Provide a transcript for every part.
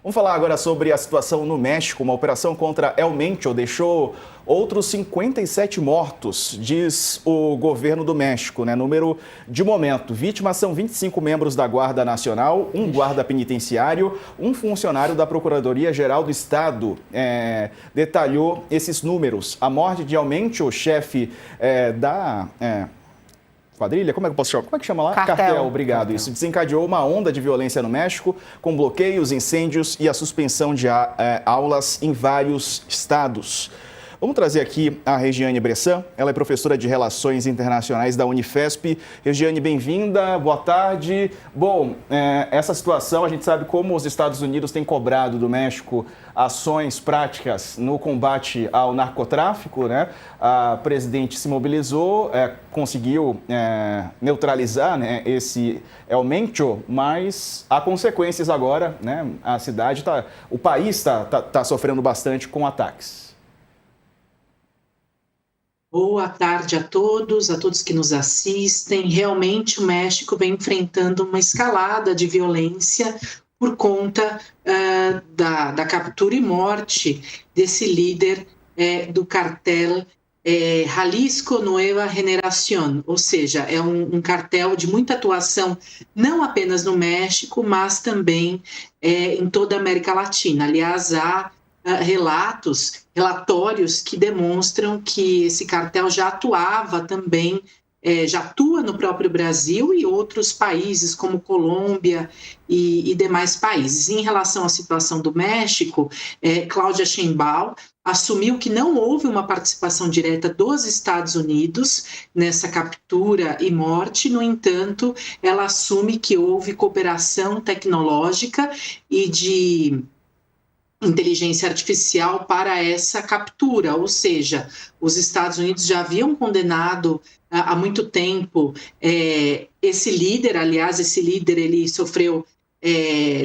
Vamos falar agora sobre a situação no México. Uma operação contra El Mencho deixou outros 57 mortos, diz o governo do México, né? Número de momento. Vítimas são 25 membros da Guarda Nacional, um guarda penitenciário, um funcionário da Procuradoria-Geral do Estado. Detalhou esses números. A morte de El Mencho, chefe da... quadrilha? Como é que eu posso chamar? Como é que chama lá? Cartel. Obrigado. Cartel. Isso desencadeou uma onda de violência no México, com bloqueios, incêndios e a suspensão de aulas em vários estados. Vamos trazer aqui a Regiane Bressan. Ela é professora de Relações Internacionais da Unifesp. Regiane, bem-vinda. Boa tarde. Bom, essa situação, a gente sabe como os Estados Unidos têm cobrado do México ações práticas no combate ao narcotráfico, né? A presidente se mobilizou, conseguiu neutralizar, né, esse El Mencho, mas há consequências agora, né? A cidade o país está sofrendo bastante com ataques. Boa tarde a todos que nos assistem. Realmente o México vem enfrentando uma escalada de violência por conta da captura e morte desse líder do cartel Jalisco Nueva Generación, ou seja, é um cartel de muita atuação não apenas no México, mas também em toda a América Latina. Aliás, há relatórios que demonstram que esse cartel já atuava também, já atua no próprio Brasil e outros países como Colômbia e demais países. Em relação à situação do México, Claudia Sheinbaum assumiu que não houve uma participação direta dos Estados Unidos nessa captura e morte. No entanto, ela assume que houve cooperação tecnológica e de inteligência artificial para essa captura, ou seja, os Estados Unidos já haviam condenado há muito tempo esse líder. Aliás, esse líder ele sofreu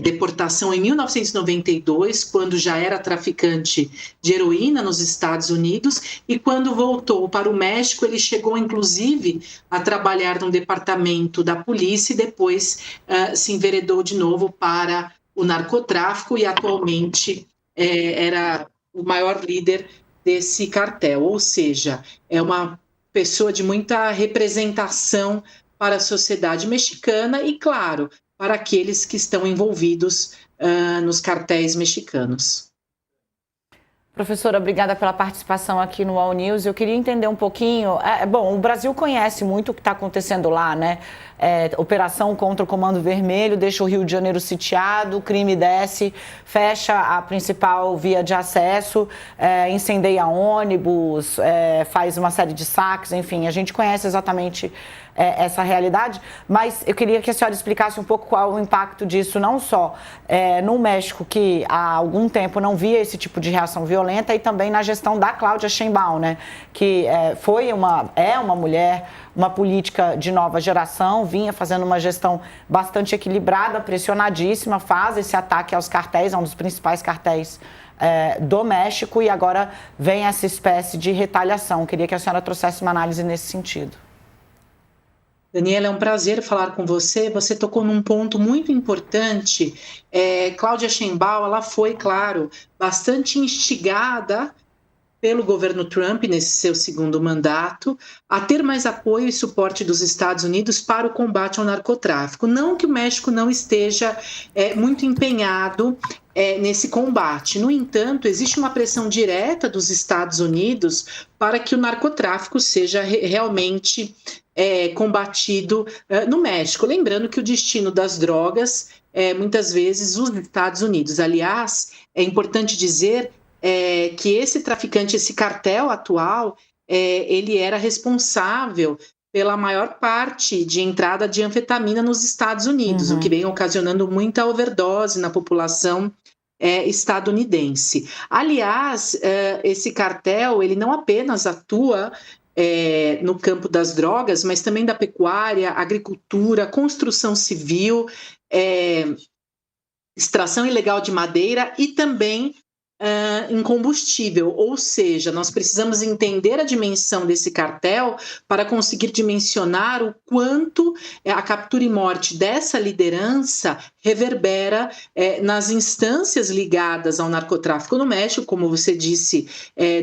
deportação em 1992, quando já era traficante de heroína nos Estados Unidos, e quando voltou para o México, ele chegou inclusive a trabalhar no departamento da polícia e depois se enveredou de novo para o narcotráfico e atualmente era o maior líder desse cartel, ou seja, é uma pessoa de muita representação para a sociedade mexicana e, claro, para aqueles que estão envolvidos nos cartéis mexicanos. Professora, obrigada pela participação aqui no All News. Eu queria entender um pouquinho... Bom, o Brasil conhece muito o que está acontecendo lá, né? Operação contra o Comando Vermelho, deixa o Rio de Janeiro sitiado, o crime desce, fecha a principal via de acesso, incendeia ônibus, faz uma série de saques, enfim, a gente conhece exatamente essa realidade, mas eu queria que a senhora explicasse um pouco qual o impacto disso, não só no México, que há algum tempo não via esse tipo de reação violenta, e também na gestão da Claudia Sheinbaum, né, que é uma mulher, uma política de nova geração, vinha fazendo uma gestão bastante equilibrada, pressionadíssima, faz esse ataque aos cartéis, é um dos principais cartéis do México, e agora vem essa espécie de retaliação. Queria que a senhora trouxesse uma análise nesse sentido. Daniela, é um prazer falar com você. Você tocou num ponto muito importante. Claudia Sheinbaum, ela foi, claro, bastante instigada pelo governo Trump, nesse seu segundo mandato, a ter mais apoio e suporte dos Estados Unidos para o combate ao narcotráfico. Não que o México não esteja muito empenhado nesse combate. No entanto, existe uma pressão direta dos Estados Unidos para que o narcotráfico seja realmente combatido no México. Lembrando que o destino das drogas muitas vezes os Estados Unidos. Aliás, é importante dizer que esse traficante, esse cartel atual, ele era responsável pela maior parte de entrada de anfetamina nos Estados Unidos, o que vem ocasionando muita overdose na população estadunidense. Aliás, esse cartel, ele não apenas atua no campo das drogas, mas também da pecuária, agricultura, construção civil, extração ilegal de madeira e também em combustível, ou seja, nós precisamos entender a dimensão desse cartel para conseguir dimensionar o quanto a captura e morte dessa liderança reverbera nas instâncias ligadas ao narcotráfico no México, como você disse,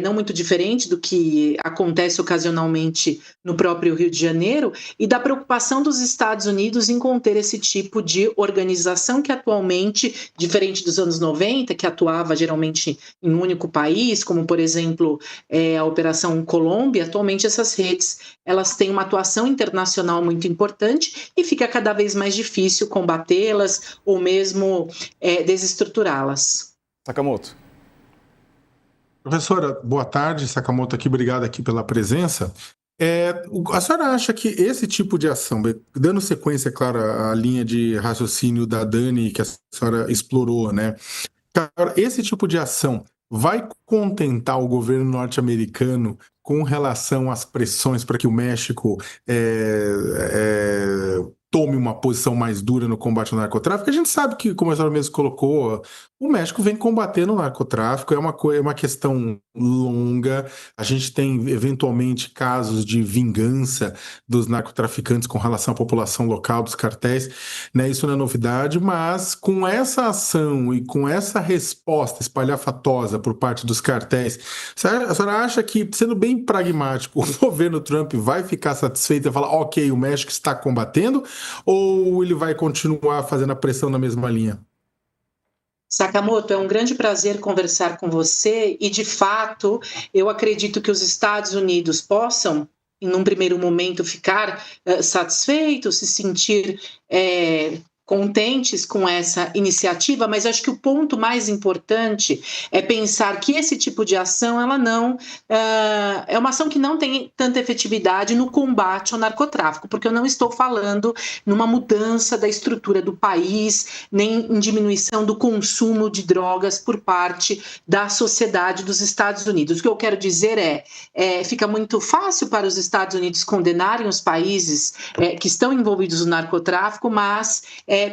não muito diferente do que acontece ocasionalmente no próprio Rio de Janeiro, e da preocupação dos Estados Unidos em conter esse tipo de organização que atualmente, diferente dos anos 90, que atuava geralmente em um único país, como por exemplo a Operação Colômbia, atualmente essas redes elas têm uma atuação internacional muito importante e fica cada vez mais difícil combatê-las ou mesmo desestruturá-las. Sakamoto. Professora, boa tarde. Sakamoto aqui, obrigado aqui pela presença. A senhora acha que esse tipo de ação, dando sequência, claro, à linha de raciocínio da Dani que a senhora explorou, né? Esse tipo de ação vai contentar o governo norte-americano com relação às pressões para que o México tome uma posição mais dura no combate ao narcotráfico? A gente sabe que, como a senhora mesmo colocou, o México vem combatendo o narcotráfico, é uma questão longa. A gente tem, eventualmente, casos de vingança dos narcotraficantes com relação à população local, dos cartéis, né? Isso não é novidade, mas com essa ação e com essa resposta espalhafatosa por parte dos cartéis, a senhora acha que, sendo bem pragmático, o governo Trump vai ficar satisfeito e falar, ok, o México está combatendo, ou ele vai continuar fazendo a pressão na mesma linha? Sakamoto, é um grande prazer conversar com você e, de fato, eu acredito que os Estados Unidos possam, em um primeiro momento, ficar satisfeitos, se sentir contentes com essa iniciativa, mas acho que o ponto mais importante é pensar que esse tipo de ação, ela não é uma ação que não tem tanta efetividade no combate ao narcotráfico, porque eu não estou falando numa mudança da estrutura do país, nem em diminuição do consumo de drogas por parte da sociedade dos Estados Unidos. O que eu quero dizer fica muito fácil para os Estados Unidos condenarem os países que estão envolvidos no narcotráfico, mas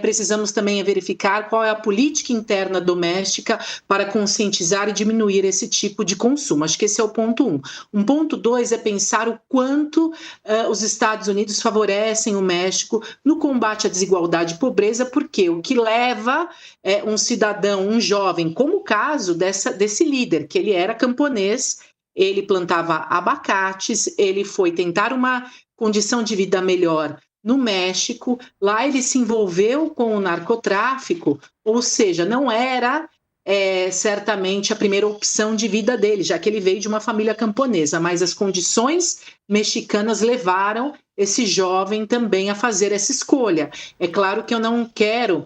precisamos também verificar qual é a política interna doméstica para conscientizar e diminuir esse tipo de consumo. Acho que esse é o ponto 1. Um ponto 2 é pensar o quanto os Estados Unidos favorecem o México no combate à desigualdade e pobreza, porque o que leva um cidadão, um jovem, como o caso desse líder, que ele era camponês, ele plantava abacates, ele foi tentar uma condição de vida melhor no México, lá ele se envolveu com o narcotráfico, ou seja, não era certamente a primeira opção de vida dele, já que ele veio de uma família camponesa, mas as condições mexicanas levaram esse jovem também a fazer essa escolha. É claro que eu não quero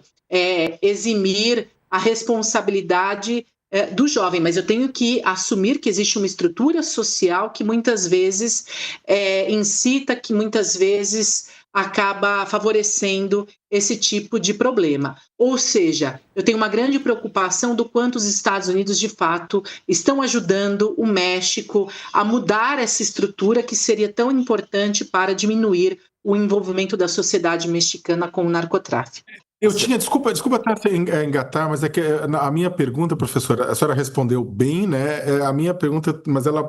eximir a responsabilidade do jovem, mas eu tenho que assumir que existe uma estrutura social que muitas vezes incita, que muitas vezes acaba favorecendo esse tipo de problema. Ou seja, eu tenho uma grande preocupação do quanto os Estados Unidos, de fato, estão ajudando o México a mudar essa estrutura que seria tão importante para diminuir o envolvimento da sociedade mexicana com o narcotráfico. Eu tinha, desculpa até engatar, mas é que a minha pergunta, professora, a senhora respondeu bem, né? A minha pergunta, mas ela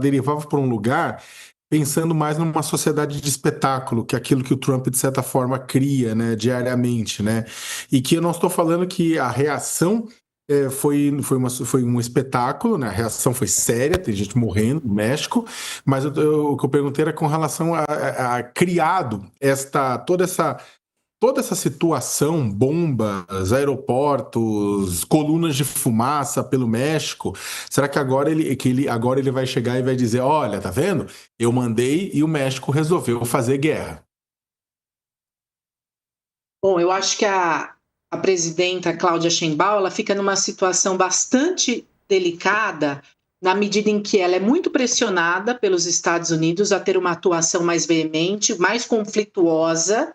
derivava para um lugar pensando mais numa sociedade de espetáculo, que é aquilo que o Trump, de certa forma, cria, né, diariamente, né? E que eu não estou falando que a reação foi um espetáculo, né? A reação foi séria, tem gente morrendo no México, mas o que eu perguntei era com relação a criado toda essa situação, bombas, aeroportos, colunas de fumaça pelo México. Será que agora ele vai chegar e vai dizer, olha, tá vendo? Eu mandei e o México resolveu fazer guerra? Bom, eu acho que a presidenta Cláudia Sheinbaum, ela fica numa situação bastante delicada na medida em que ela é muito pressionada pelos Estados Unidos a ter uma atuação mais veemente, mais conflituosa.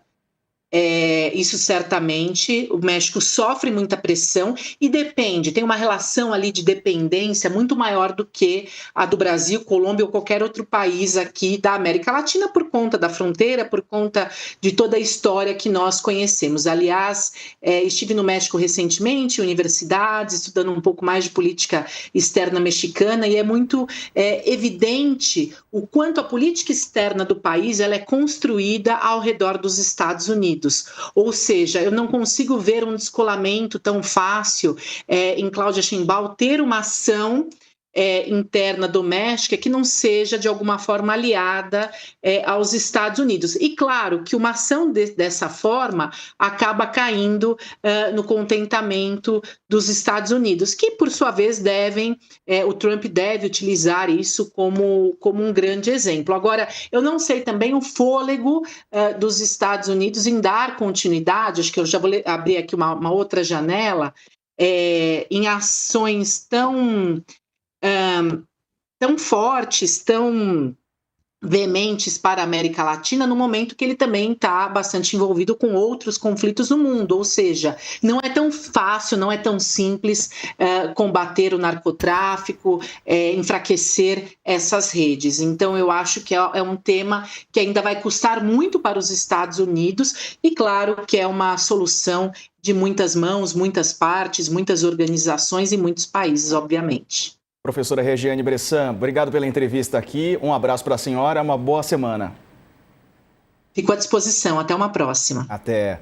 Isso certamente, o México sofre muita pressão e tem uma relação ali de dependência muito maior do que a do Brasil, Colômbia ou qualquer outro país aqui da América Latina por conta da fronteira, por conta de toda a história que nós conhecemos. Aliás, estive no México recentemente, universidades, estudando um pouco mais de política externa mexicana e é muito evidente o quanto a política externa do país ela é construída ao redor dos Estados Unidos. Unidos. Ou seja, eu não consigo ver um descolamento tão fácil em Cláudia Sheinbaum ter uma ação interna doméstica que não seja de alguma forma aliada aos Estados Unidos. E claro que uma ação dessa forma acaba caindo no contentamento dos Estados Unidos, que por sua vez o Trump deve utilizar isso como um grande exemplo. Agora, eu não sei também o fôlego dos Estados Unidos em dar continuidade, acho que eu já vou abrir aqui uma outra janela, em ações tão fortes, tão veementes para a América Latina, no momento que ele também está bastante envolvido com outros conflitos no mundo, ou seja, não é tão fácil, não é tão simples combater o narcotráfico, enfraquecer essas redes. Então, eu acho que é um tema que ainda vai custar muito para os Estados Unidos e, claro, que é uma solução de muitas mãos, muitas partes, muitas organizações e muitos países, obviamente. Professora Regiane Bressan, obrigado pela entrevista aqui. Um abraço para a senhora, uma boa semana. Fico à disposição. Até uma próxima. Até.